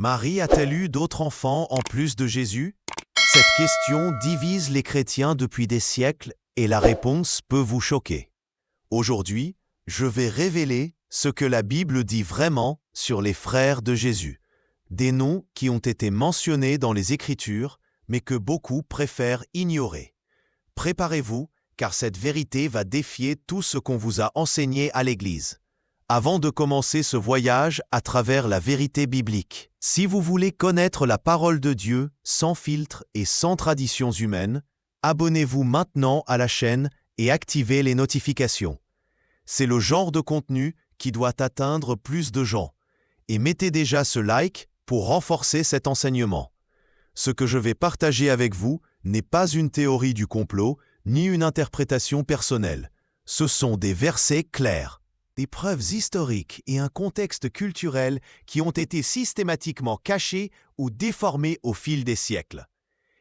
Marie a-t-elle eu d'autres enfants en plus de Jésus? Cette question divise les chrétiens depuis des siècles et la réponse peut vous choquer. Aujourd'hui, je vais révéler ce que la Bible dit vraiment sur les frères de Jésus. Des noms qui ont été mentionnés dans les Écritures, mais que beaucoup préfèrent ignorer. Préparez-vous, car cette vérité va défier tout ce qu'on vous a enseigné à l'Église. Avant de commencer ce voyage à travers la vérité biblique, si vous voulez connaître la parole de Dieu sans filtre et sans traditions humaines, abonnez-vous maintenant à la chaîne et activez les notifications. C'est le genre de contenu qui doit atteindre plus de gens. Et mettez déjà ce like pour renforcer cet enseignement. Ce que je vais partager avec vous n'est pas une théorie du complot, ni une interprétation personnelle. Ce sont des versets clairs, des preuves historiques et un contexte culturel qui ont été systématiquement cachés ou déformés au fil des siècles.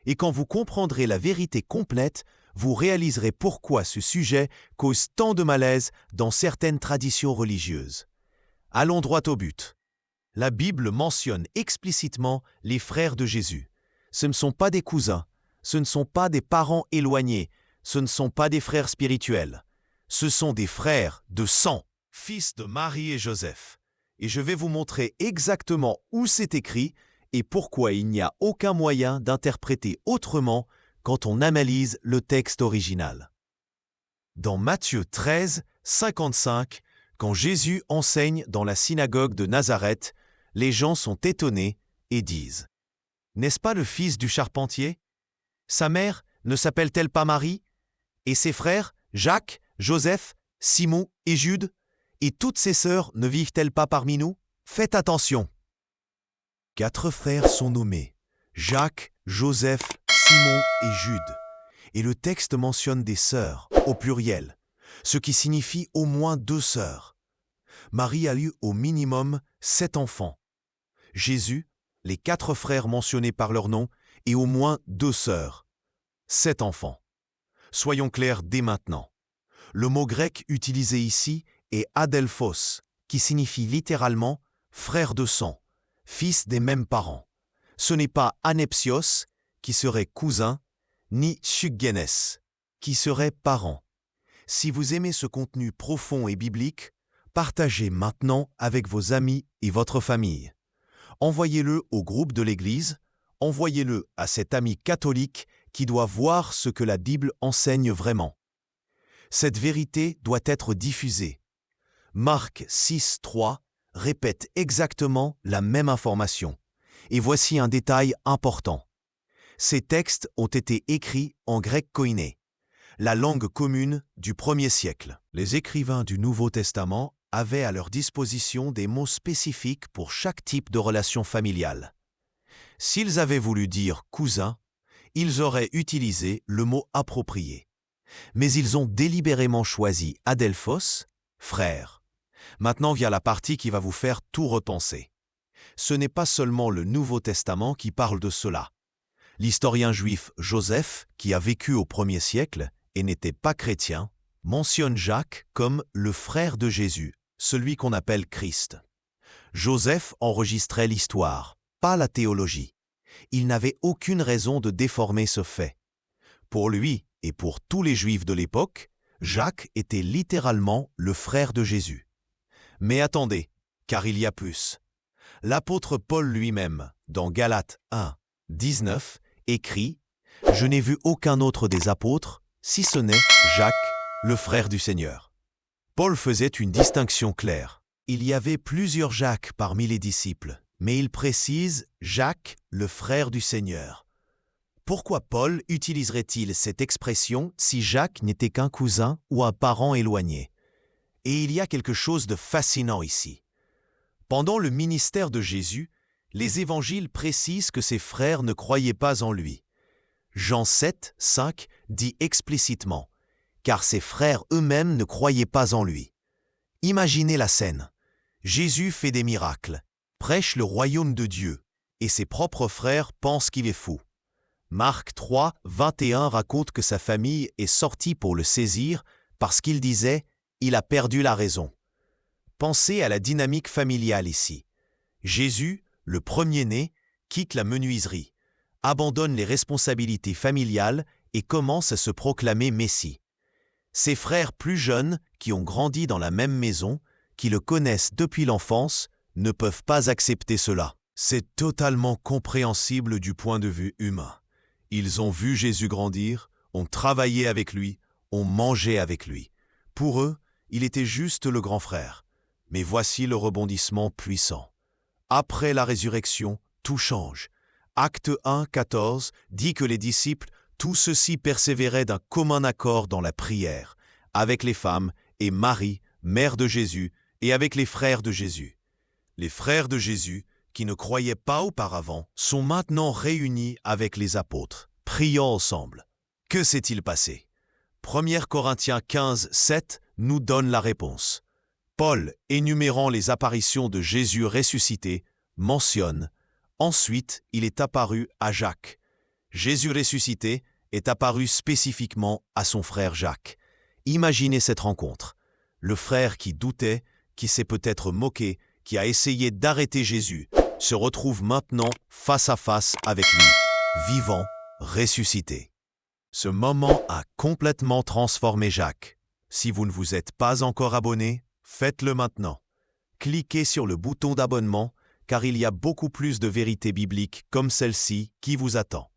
Et quand vous comprendrez la vérité complète, vous réaliserez pourquoi ce sujet cause tant de malaise dans certaines traditions religieuses. Allons droit au but. La Bible mentionne explicitement les frères de Jésus. Ce ne sont pas des cousins, ce ne sont pas des parents éloignés, ce ne sont pas des frères spirituels. Ce sont des frères de sang, fils de Marie et Joseph. Et je vais vous montrer exactement où c'est écrit et pourquoi il n'y a aucun moyen d'interpréter autrement quand on analyse le texte original. Dans Matthieu 13, 55, quand Jésus enseigne dans la synagogue de Nazareth, les gens sont étonnés et disent « N'est-ce pas le fils du charpentier? Sa mère ne s'appelle-t-elle pas Marie? Et ses frères, Jacques, Joseph, Simon et Jude? Et toutes ses sœurs ne vivent-elles pas parmi nous? Faites attention. 4 frères sont nommés, Jacques, Joseph, Simon et Jude. Et le texte mentionne des sœurs, au pluriel, ce qui signifie au moins 2 sœurs. Marie a eu au minimum 7 enfants. Jésus, les 4 frères mentionnés par leur nom, et au moins 2 sœurs. 7 enfants. Soyons clairs dès maintenant. Le mot grec utilisé ici est adelphos, qui signifie littéralement « frère de sang », fils des mêmes parents. Ce n'est pas anepsios, qui serait cousin, ni suggenes, qui serait parent. Si vous aimez ce contenu profond et biblique, partagez maintenant avec vos amis et votre famille. Envoyez-le au groupe de l'Église, envoyez-le à cet ami catholique qui doit voir ce que la Bible enseigne vraiment. Cette vérité doit être diffusée. Marc 6, 3 répète exactement la même information. Et voici un détail important. Ces textes ont été écrits en grec koiné, la langue commune du 1er siècle. Les écrivains du Nouveau Testament avaient à leur disposition des mots spécifiques pour chaque type de relation familiale. S'ils avaient voulu dire « cousin », ils auraient utilisé le mot approprié. Mais ils ont délibérément choisi « adelphos », frère. Maintenant vient la partie qui va vous faire tout repenser. Ce n'est pas seulement le Nouveau Testament qui parle de cela. L'historien juif Joseph, qui a vécu au 1er siècle et n'était pas chrétien, mentionne Jacques comme le frère de Jésus, celui qu'on appelle Christ. Joseph enregistrait l'histoire, pas la théologie. Il n'avait aucune raison de déformer ce fait. Pour lui et pour tous les Juifs de l'époque, Jacques était littéralement le frère de Jésus. Mais attendez, car il y a plus. L'apôtre Paul lui-même, dans Galates 1, 19, écrit « Je n'ai vu aucun autre des apôtres, si ce n'est Jacques, le frère du Seigneur. » Paul faisait une distinction claire. Il y avait plusieurs Jacques parmi les disciples, mais il précise « Jacques, le frère du Seigneur ». Pourquoi Paul utiliserait-il cette expression si Jacques n'était qu'un cousin ou un parent éloigné? Et il y a quelque chose de fascinant ici. Pendant le ministère de Jésus, les évangiles précisent que ses frères ne croyaient pas en lui. Jean 7, 5 dit explicitement « Car ses frères eux-mêmes ne croyaient pas en lui ». Imaginez la scène. Jésus fait des miracles, prêche le royaume de Dieu, et ses propres frères pensent qu'il est fou. Marc 3, 21 raconte que sa famille est sortie pour le saisir parce qu'il disait « Il a perdu la raison ». Pensez à la dynamique familiale ici. Jésus, le premier-né, quitte la menuiserie, abandonne les responsabilités familiales et commence à se proclamer Messie. Ses frères plus jeunes, qui ont grandi dans la même maison, qui le connaissent depuis l'enfance, ne peuvent pas accepter cela. C'est totalement compréhensible du point de vue humain. Ils ont vu Jésus grandir, ont travaillé avec lui, ont mangé avec lui. Pour eux, il était juste le grand frère. Mais voici le rebondissement puissant. Après la résurrection, tout change. Acte 1, 14 dit que les disciples, tous ceux-ci persévéraient d'un commun accord dans la prière, avec les femmes et Marie, mère de Jésus, et avec les frères de Jésus. Les frères de Jésus, qui ne croyaient pas auparavant, sont maintenant réunis avec les apôtres, priant ensemble. Que s'est-il passé? 1 Corinthiens 15, 7 nous donne la réponse. Paul, énumérant les apparitions de Jésus ressuscité, mentionne « Ensuite, il est apparu à Jacques ». Jésus ressuscité est apparu spécifiquement à son frère Jacques. Imaginez cette rencontre. Le frère qui doutait, qui s'est peut-être moqué, qui a essayé d'arrêter Jésus, se retrouve maintenant face à face avec lui, vivant, ressuscité. Ce moment a complètement transformé Jacques. Si vous ne vous êtes pas encore abonné, faites-le maintenant. Cliquez sur le bouton d'abonnement, car il y a beaucoup plus de vérités bibliques comme celle-ci qui vous attend.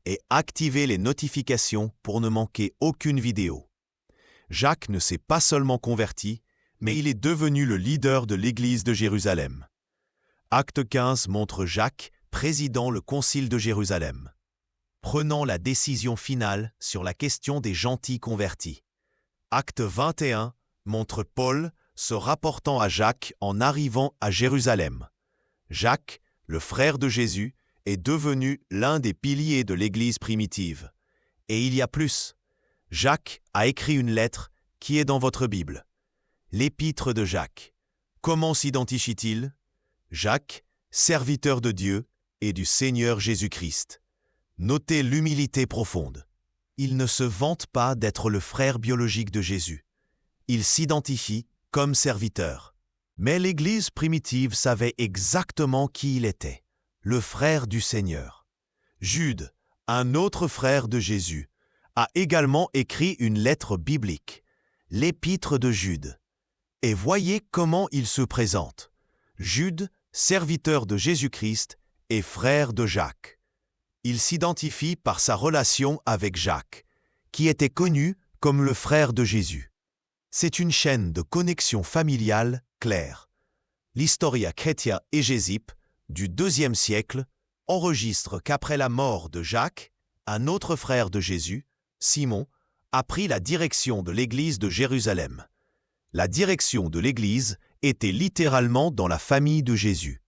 Et activez les notifications pour ne manquer aucune vidéo. Jacques ne s'est pas seulement converti, mais il est devenu le leader de l'Église de Jérusalem. Acte 15 montre Jacques présidant le Concile de Jérusalem, prenant la décision finale sur la question des gentils convertis. Acte 21 montre Paul se rapportant à Jacques en arrivant à Jérusalem. Jacques, le frère de Jésus, est devenu l'un des piliers de l'Église primitive. Et il y a plus. Jacques a écrit une lettre qui est dans votre Bible. L'Épître de Jacques. Comment s'identifie-t-il? Jacques, serviteur de Dieu et du Seigneur Jésus-Christ. Notez l'humilité profonde. Il ne se vante pas d'être le frère biologique de Jésus. Il s'identifie comme serviteur. Mais l'Église primitive savait exactement qui il était, le frère du Seigneur. Jude, un autre frère de Jésus, a également écrit une lettre biblique, l'Épître de Jude. Et voyez comment il se présente. Jude, serviteur de Jésus-Christ et frère de Jacques. Il s'identifie par sa relation avec Jacques, qui était connu comme le frère de Jésus. C'est une chaîne de connexion familiale claire. L'Historia Chrétia Hégésippe, du IIe siècle, enregistre qu'après la mort de Jacques, un autre frère de Jésus, Simon, a pris la direction de l'Église de Jérusalem. La direction de l'Église était littéralement dans la famille de Jésus.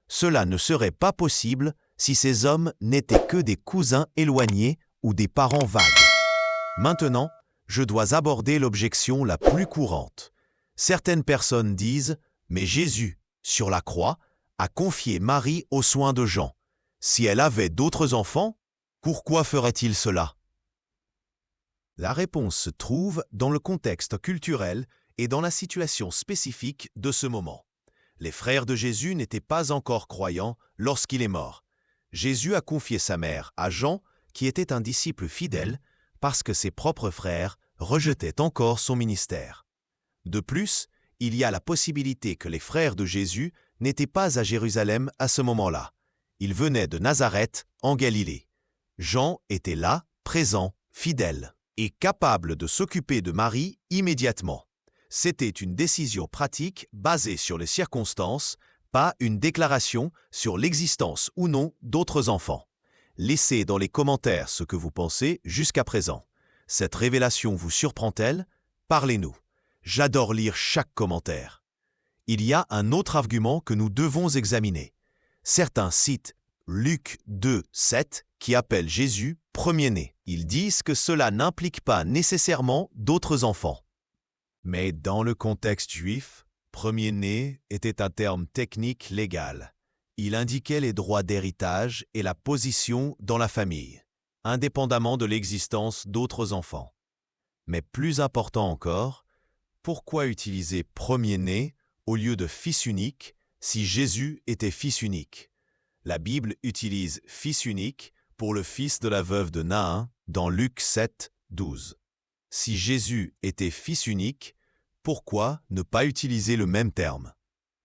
Cela ne serait pas possible si ces hommes n'étaient que des cousins éloignés ou des parents vagues. Maintenant, je dois aborder l'objection la plus courante. Certaines personnes disent « Mais Jésus, sur la croix, a confié Marie aux soins de Jean. Si elle avait d'autres enfants, pourquoi ferait-il cela ?» La réponse se trouve dans le contexte culturel et dans la situation spécifique de ce moment. Les frères de Jésus n'étaient pas encore croyants lorsqu'il est mort. Jésus a confié sa mère à Jean, qui était un disciple fidèle, parce que ses propres frères rejetaient encore son ministère. De plus, il y a la possibilité que les frères de Jésus n'étaient pas à Jérusalem à ce moment-là. Ils venaient de Nazareth, en Galilée. Jean était là, présent, fidèle, et capable de s'occuper de Marie immédiatement. C'était une décision pratique basée sur les circonstances, pas une déclaration sur l'existence ou non d'autres enfants. Laissez dans les commentaires ce que vous pensez jusqu'à présent. Cette révélation vous surprend-elle? Parlez-nous. J'adore lire chaque commentaire. Il y a un autre argument que nous devons examiner. Certains citent Luc 2, 7 qui appelle Jésus premier-né. Ils disent que cela n'implique pas nécessairement d'autres enfants. Mais dans le contexte juif, premier-né était un terme technique légal. Il indiquait les droits d'héritage et la position dans la famille, indépendamment de l'existence d'autres enfants. Mais plus important encore, pourquoi utiliser premier-né au lieu de fils unique si Jésus était fils unique? La Bible utilise « fils unique » pour le fils de la veuve de Nain dans Luc 7, 12. Si Jésus était fils unique, pourquoi ne pas utiliser le même terme?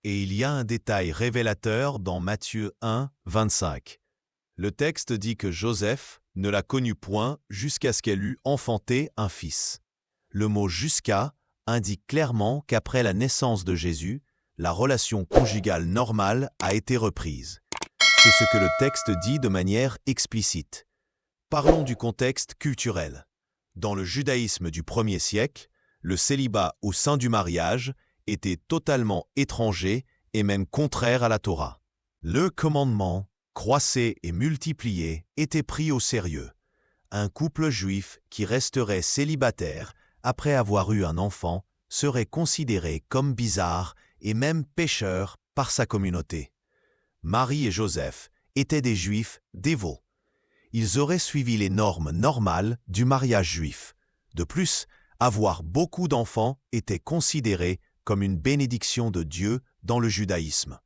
Et il y a un détail révélateur dans Matthieu 1, 25. Le texte dit que Joseph ne la connut point jusqu'à ce qu'elle eût enfanté un fils. Le mot « jusqu'à » indique clairement qu'après la naissance de Jésus, la relation conjugale normale a été reprise. C'est ce que le texte dit de manière explicite. Parlons du contexte culturel. Dans le judaïsme du 1er siècle, le célibat au sein du mariage était totalement étranger et même contraire à la Torah. Le commandement « croissez et multipliez » était pris au sérieux. Un couple juif qui resterait célibataire après avoir eu un enfant serait considéré comme bizarre et même pécheur par sa communauté. Marie et Joseph étaient des juifs dévots. Ils auraient suivi les normes normales du mariage juif. De plus, avoir beaucoup d'enfants était considéré comme une bénédiction de Dieu dans le judaïsme.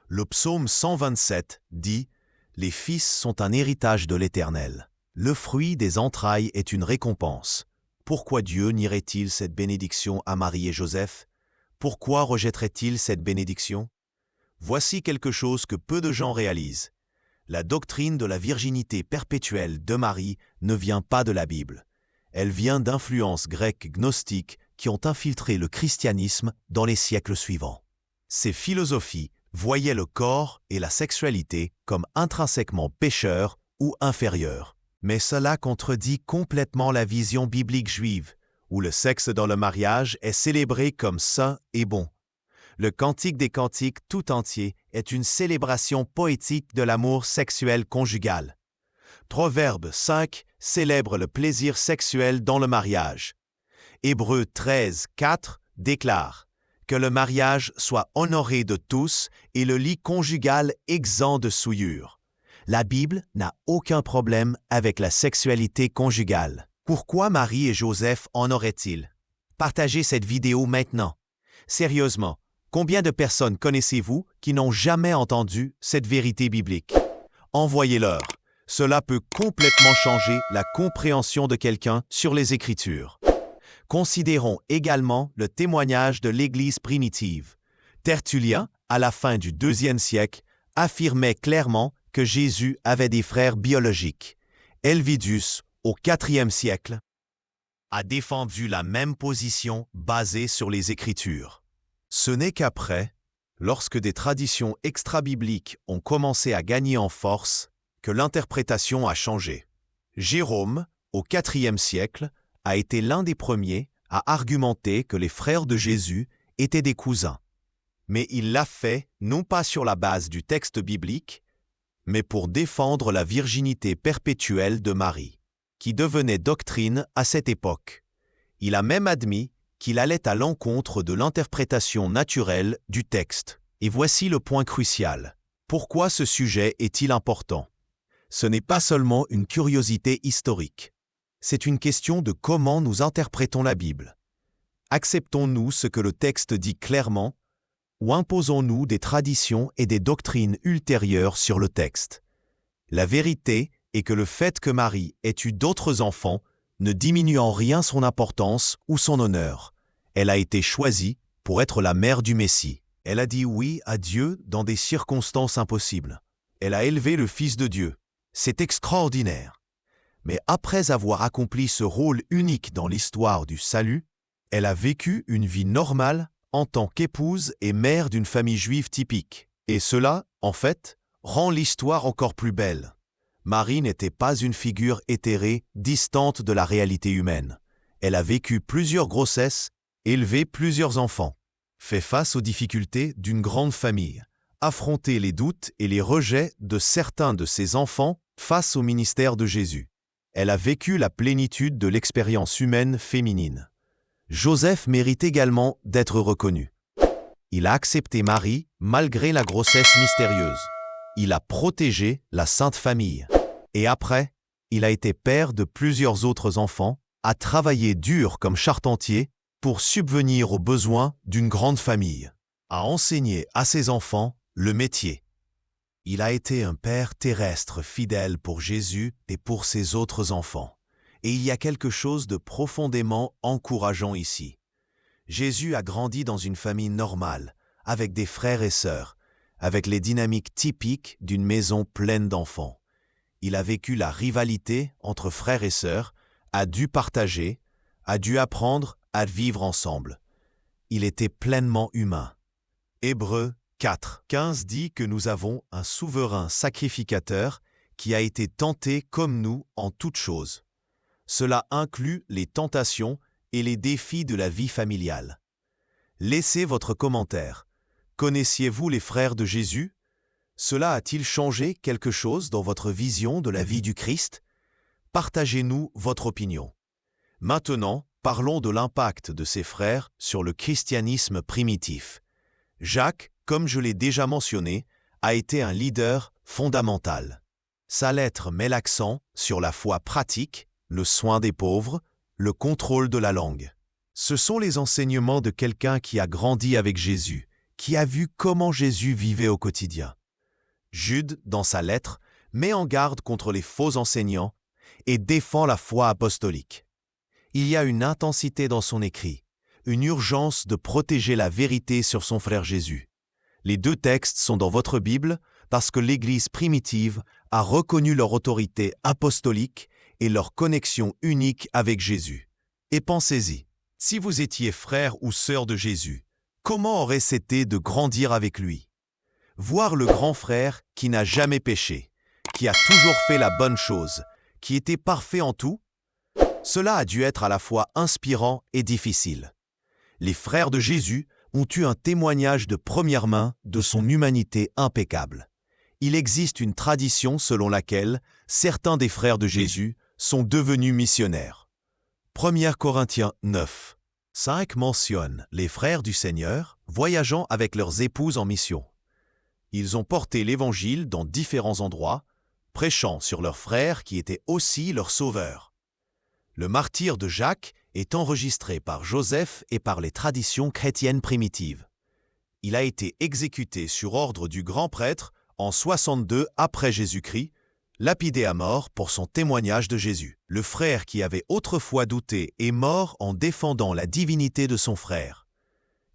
Le psaume 127 dit « Les fils sont un héritage de l'Éternel. Le fruit des entrailles est une récompense. » Pourquoi Dieu nierait-il cette bénédiction à Marie et Joseph? Pourquoi rejetterait-il cette bénédiction? Voici quelque chose que peu de gens réalisent. La doctrine de la virginité perpétuelle de Marie ne vient pas de la Bible. Elle vient d'influences grecques gnostiques qui ont infiltré le christianisme dans les siècles suivants. Ces philosophies voyaient le corps et la sexualité comme intrinsèquement pécheurs ou inférieurs. Mais cela contredit complètement la vision biblique juive, où le sexe dans le mariage est célébré comme saint et bon. Le Cantique des Cantiques tout entier est une célébration poétique de l'amour sexuel conjugal. Proverbe 5 célèbre le plaisir sexuel dans le mariage. Hébreux 13, 4 déclare que le mariage soit honoré de tous et le lit conjugal exempt de souillure. La Bible n'a aucun problème avec la sexualité conjugale. Pourquoi Marie et Joseph en auraient-ils? Partagez cette vidéo maintenant. Sérieusement, combien de personnes connaissez-vous qui n'ont jamais entendu cette vérité biblique? Envoyez-leur. Cela peut complètement changer la compréhension de quelqu'un sur les Écritures. Considérons également le témoignage de l'Église primitive. Tertullien, à la fin du IIe siècle, affirmait clairement que Jésus avait des frères biologiques. Helvidius, au IVe siècle, a défendu la même position basée sur les Écritures. Ce n'est qu'après, lorsque des traditions extra-bibliques ont commencé à gagner en force, que l'interprétation a changé. Jérôme, au IVe siècle, a été l'un des premiers à argumenter que les frères de Jésus étaient des cousins. Mais il l'a fait non pas sur la base du texte biblique, mais pour défendre la virginité perpétuelle de Marie, qui devenait doctrine à cette époque. Il a même admis qu'il allait à l'encontre de l'interprétation naturelle du texte. Et voici le point crucial. Pourquoi ce sujet est-il important? Ce n'est pas seulement une curiosité historique. C'est une question de comment nous interprétons la Bible. Acceptons-nous ce que le texte dit clairement, ou imposons-nous des traditions et des doctrines ultérieures sur le texte? La vérité est que le fait que Marie ait eu d'autres enfants ne diminue en rien son importance ou son honneur. Elle a été choisie pour être la mère du Messie. Elle a dit oui à Dieu dans des circonstances impossibles. Elle a élevé le Fils de Dieu. C'est extraordinaire. Mais après avoir accompli ce rôle unique dans l'histoire du salut, elle a vécu une vie normale en tant qu'épouse et mère d'une famille juive typique. Et cela, en fait, rend l'histoire encore plus belle. Marie n'était pas une figure éthérée, distante de la réalité humaine. Elle a vécu plusieurs grossesses, élevé plusieurs enfants, fait face aux difficultés d'une grande famille, affronté les doutes et les rejets de certains de ses enfants face au ministère de Jésus. Elle a vécu la plénitude de l'expérience humaine féminine. Joseph mérite également d'être reconnu. Il a accepté Marie malgré la grossesse mystérieuse. Il a protégé la Sainte Famille. Et après, il a été père de plusieurs autres enfants, a travaillé dur comme charpentier pour subvenir aux besoins d'une grande famille, a enseigné à ses enfants le métier. Il a été un père terrestre fidèle pour Jésus et pour ses autres enfants. Et il y a quelque chose de profondément encourageant ici. Jésus a grandi dans une famille normale, avec des frères et sœurs, avec les dynamiques typiques d'une maison pleine d'enfants. Il a vécu la rivalité entre frères et sœurs, a dû partager, a dû apprendre à vivre ensemble. Il était pleinement humain. Hébreux 4:15 dit que nous avons un souverain sacrificateur qui a été tenté comme nous en toutes choses. Cela inclut les tentations et les défis de la vie familiale. Laissez votre commentaire. Connaissiez-vous les frères de Jésus? Cela a-t-il changé quelque chose dans votre vision de la vie du Christ? Partagez-nous votre opinion. Maintenant, parlons de l'impact de ces frères sur le christianisme primitif. Jacques, comme je l'ai déjà mentionné, a été un leader fondamental. Sa lettre met l'accent sur la foi pratique, le soin des pauvres, le contrôle de la langue. Ce sont les enseignements de quelqu'un qui a grandi avec Jésus, qui a vu comment Jésus vivait au quotidien. Jude, dans sa lettre, met en garde contre les faux enseignants et défend la foi apostolique. Il y a une intensité dans son écrit, une urgence de protéger la vérité sur son frère Jésus. Les deux textes sont dans votre Bible parce que l'Église primitive a reconnu leur autorité apostolique et leur connexion unique avec Jésus. Et pensez-y, si vous étiez frère ou sœur de Jésus, comment aurait-ce été de grandir avec lui? Voir le grand frère qui n'a jamais péché, qui a toujours fait la bonne chose, qui était parfait en tout, cela a dû être à la fois inspirant et difficile. Les frères de Jésus ont eu un témoignage de première main de son humanité impeccable. Il existe une tradition selon laquelle certains des frères de Jésus sont devenus missionnaires. 1 Corinthiens 9:5 mentionne les frères du Seigneur voyageant avec leurs épouses en mission. Ils ont porté l'Évangile dans différents endroits, prêchant sur leur frère qui était aussi leur sauveur. Le martyre de Jacques est enregistré par Joseph et par les traditions chrétiennes primitives. Il a été exécuté sur ordre du grand prêtre en 62 après Jésus-Christ, lapidé à mort pour son témoignage de Jésus. Le frère qui avait autrefois douté est mort en défendant la divinité de son frère.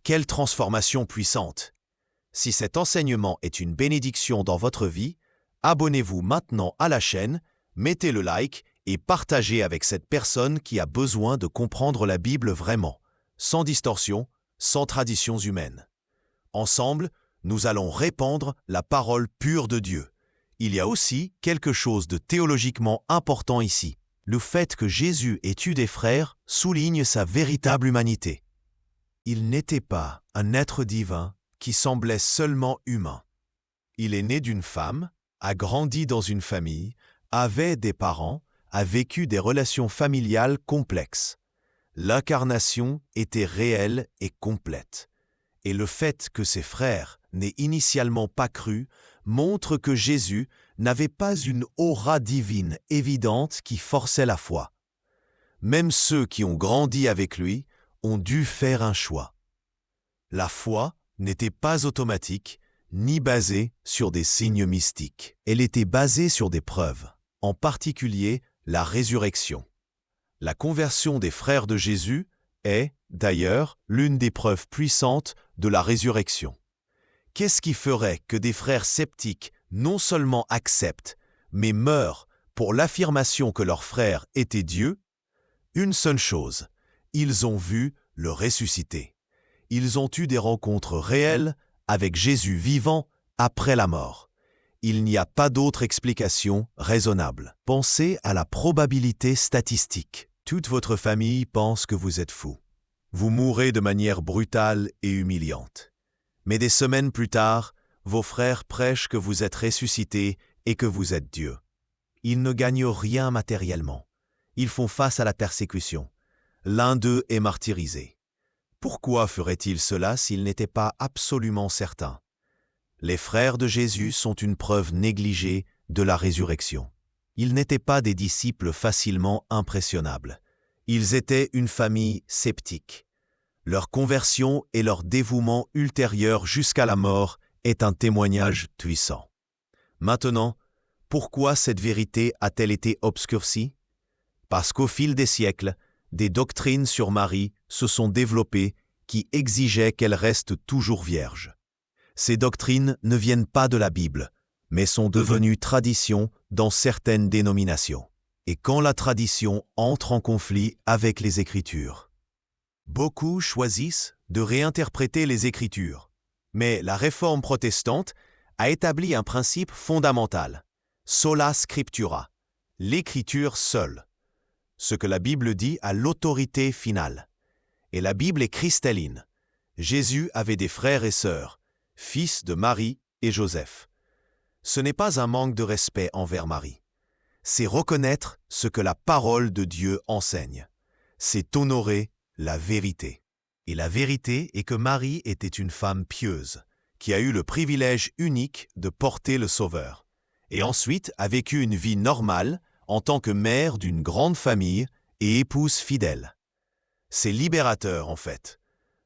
Quelle transformation puissante! Si cet enseignement est une bénédiction dans votre vie, abonnez-vous maintenant à la chaîne, mettez le like et partagez avec cette personne qui a besoin de comprendre la Bible vraiment, sans distorsion, sans traditions humaines. Ensemble, nous allons répandre la parole pure de Dieu. Il y a aussi quelque chose de théologiquement important ici. Le fait que Jésus ait eu des frères souligne sa véritable humanité. Il n'était pas un être divin qui semblait seulement humain. Il est né d'une femme, a grandi dans une famille, avait des parents, a vécu des relations familiales complexes. L'incarnation était réelle et complète. Et le fait que ses frères n'aient initialement pas cru montre que Jésus n'avait pas une aura divine évidente qui forçait la foi. Même ceux qui ont grandi avec lui ont dû faire un choix. La foi n'était pas automatique, ni basée sur des signes mystiques. Elle était basée sur des preuves, en particulier la résurrection. La conversion des frères de Jésus est, d'ailleurs, l'une des preuves puissantes de la résurrection. Qu'est-ce qui ferait que des frères sceptiques non seulement acceptent, mais meurent pour l'affirmation que leur frère était Dieu? Une seule chose, ils ont vu le ressuscité. Ils ont eu des rencontres réelles avec Jésus vivant après la mort. Il n'y a pas d'autre explication raisonnable. Pensez à la probabilité statistique. Toute votre famille pense que vous êtes fou. Vous mourrez de manière brutale et humiliante. Mais des semaines plus tard, vos frères prêchent que vous êtes ressuscité et que vous êtes Dieu. Ils ne gagnent rien matériellement. Ils font face à la persécution. L'un d'eux est martyrisé. Pourquoi ferait-il cela s'il n'était pas absolument certain? Les frères de Jésus sont une preuve négligée de la résurrection. Ils n'étaient pas des disciples facilement impressionnables. Ils étaient une famille sceptique. Leur conversion et leur dévouement ultérieur jusqu'à la mort est un témoignage puissant. Maintenant, pourquoi cette vérité a-t-elle été obscurcie? Parce qu'au fil des siècles, des doctrines sur Marie se sont développées qui exigeaient qu'elle reste toujours vierge. Ces doctrines ne viennent pas de la Bible, mais sont devenues traditions dans certaines dénominations. Et quand la tradition entre en conflit avec les Écritures, beaucoup choisissent de réinterpréter les Écritures. Mais la Réforme protestante a établi un principe fondamental, sola scriptura, l'Écriture seule. Ce que la Bible dit a l'autorité finale. Et la Bible est cristalline. Jésus avait des frères et sœurs, fils de Marie et Joseph. Ce n'est pas un manque de respect envers Marie. C'est reconnaître ce que la parole de Dieu enseigne. C'est honorer la vérité. Et la vérité est que Marie était une femme pieuse, qui a eu le privilège unique de porter le Sauveur, et ensuite a vécu une vie normale en tant que mère d'une grande famille et épouse fidèle. C'est libérateur en fait.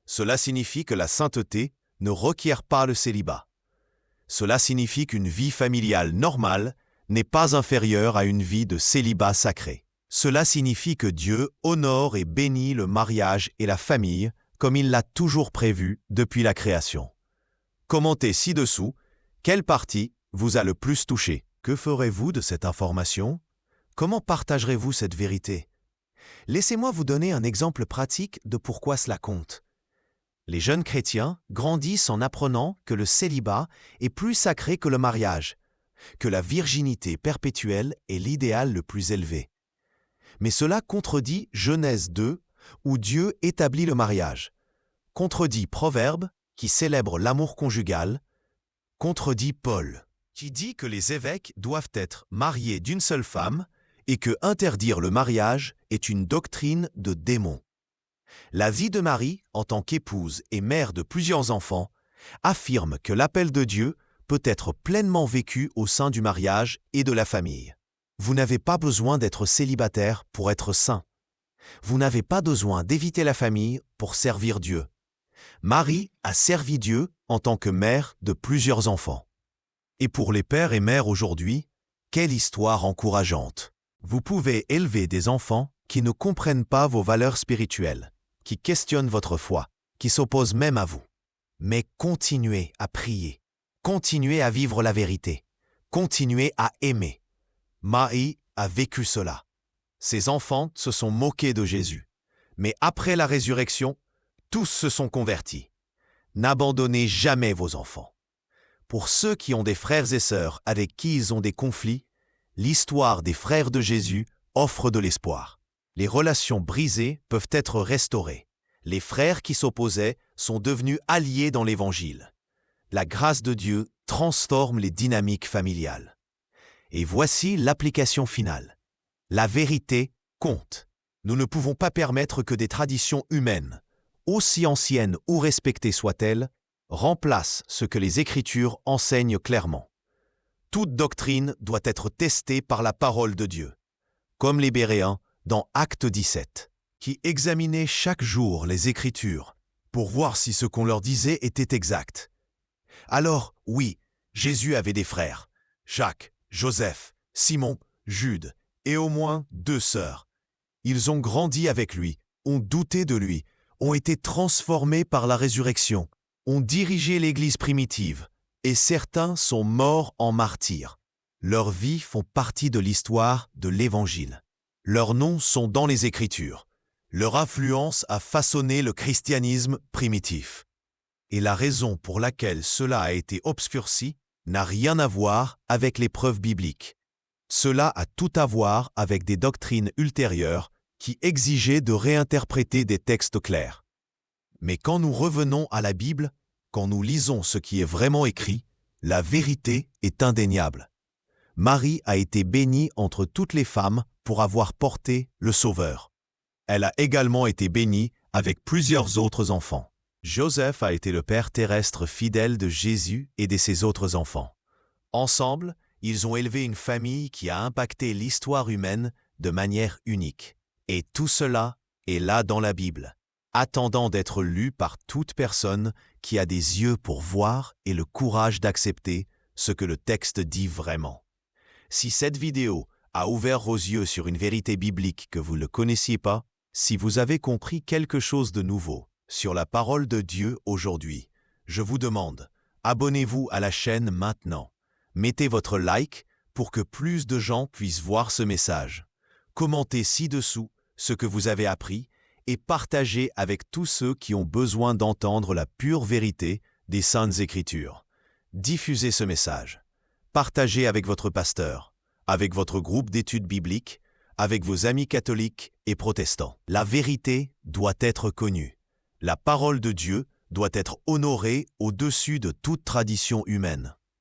Cela signifie que la sainteté ne requiert pas le célibat. Cela signifie qu'une vie familiale normale n'est pas inférieure à une vie de célibat sacré. Cela signifie que Dieu honore et bénit le mariage et la famille comme il l'a toujours prévu depuis la création. Commentez ci-dessous, quelle partie vous a le plus touché? Que ferez-vous de cette information? Comment partagerez-vous cette vérité? Laissez-moi vous donner un exemple pratique de pourquoi cela compte. Les jeunes chrétiens grandissent en apprenant que le célibat est plus sacré que le mariage, que la virginité perpétuelle est l'idéal le plus élevé. Mais cela contredit Genèse 2, où Dieu établit le mariage, contredit Proverbes, qui célèbre l'amour conjugal, contredit Paul, qui dit que les évêques doivent être mariés d'une seule femme et que interdire le mariage est une doctrine de démon. La vie de Marie, en tant qu'épouse et mère de plusieurs enfants, affirme que l'appel de Dieu peut être pleinement vécu au sein du mariage et de la famille. Vous n'avez pas besoin d'être célibataire pour être saint. Vous n'avez pas besoin d'éviter la famille pour servir Dieu. Marie a servi Dieu en tant que mère de plusieurs enfants. Et pour les pères et mères aujourd'hui, quelle histoire encourageante! Vous pouvez élever des enfants qui ne comprennent pas vos valeurs spirituelles, qui questionnent votre foi, qui s'opposent même à vous. Mais continuez à prier, continuez à vivre la vérité, continuez à aimer. Marie a vécu cela. Ses enfants se sont moqués de Jésus. Mais après la résurrection, tous se sont convertis. N'abandonnez jamais vos enfants. Pour ceux qui ont des frères et sœurs avec qui ils ont des conflits, l'histoire des frères de Jésus offre de l'espoir. Les relations brisées peuvent être restaurées. Les frères qui s'opposaient sont devenus alliés dans l'Évangile. La grâce de Dieu transforme les dynamiques familiales. Et voici l'application finale. La vérité compte. Nous ne pouvons pas permettre que des traditions humaines, aussi anciennes ou respectées soient-elles, remplacent ce que les Écritures enseignent clairement. Toute doctrine doit être testée par la parole de Dieu, comme les Béréens dans Acte 17, qui examinaient chaque jour les Écritures pour voir si ce qu'on leur disait était exact. Alors, oui, Jésus avait des frères, Jacques, Joseph, Simon, Jude, et au moins 2 sœurs. Ils ont grandi avec lui, ont douté de lui, ont été transformés par la résurrection, ont dirigé l'Église primitive, et certains sont morts en martyrs. Leurs vies font partie de l'histoire de l'Évangile. Leurs noms sont dans les Écritures. Leur influence a façonné le christianisme primitif. Et la raison pour laquelle cela a été obscurci n'a rien à voir avec les preuves bibliques. Cela a tout à voir avec des doctrines ultérieures qui exigeaient de réinterpréter des textes clairs. Mais quand nous revenons à la Bible, quand nous lisons ce qui est vraiment écrit, la vérité est indéniable. Marie a été bénie entre toutes les femmes pour avoir porté le Sauveur. Elle a également été bénie avec plusieurs autres enfants. Joseph a été le père terrestre fidèle de Jésus et de ses autres enfants. Ensemble, ils ont élevé une famille qui a impacté l'histoire humaine de manière unique. Et tout cela est là dans la Bible, attendant d'être lu par toute personne qui a des yeux pour voir et le courage d'accepter ce que le texte dit vraiment. Si cette vidéo a ouvert vos yeux sur une vérité biblique que vous ne connaissiez pas, si vous avez compris quelque chose de nouveau sur la parole de Dieu aujourd'hui, je vous demande, abonnez-vous à la chaîne maintenant. Mettez votre like pour que plus de gens puissent voir ce message. Commentez ci-dessous ce que vous avez appris et partagez avec tous ceux qui ont besoin d'entendre la pure vérité des Saintes Écritures. Diffusez ce message. Partagez avec votre pasteur, avec votre groupe d'études bibliques, avec vos amis catholiques et protestants. La vérité doit être connue. La parole de Dieu doit être honorée au-dessus de toute tradition humaine.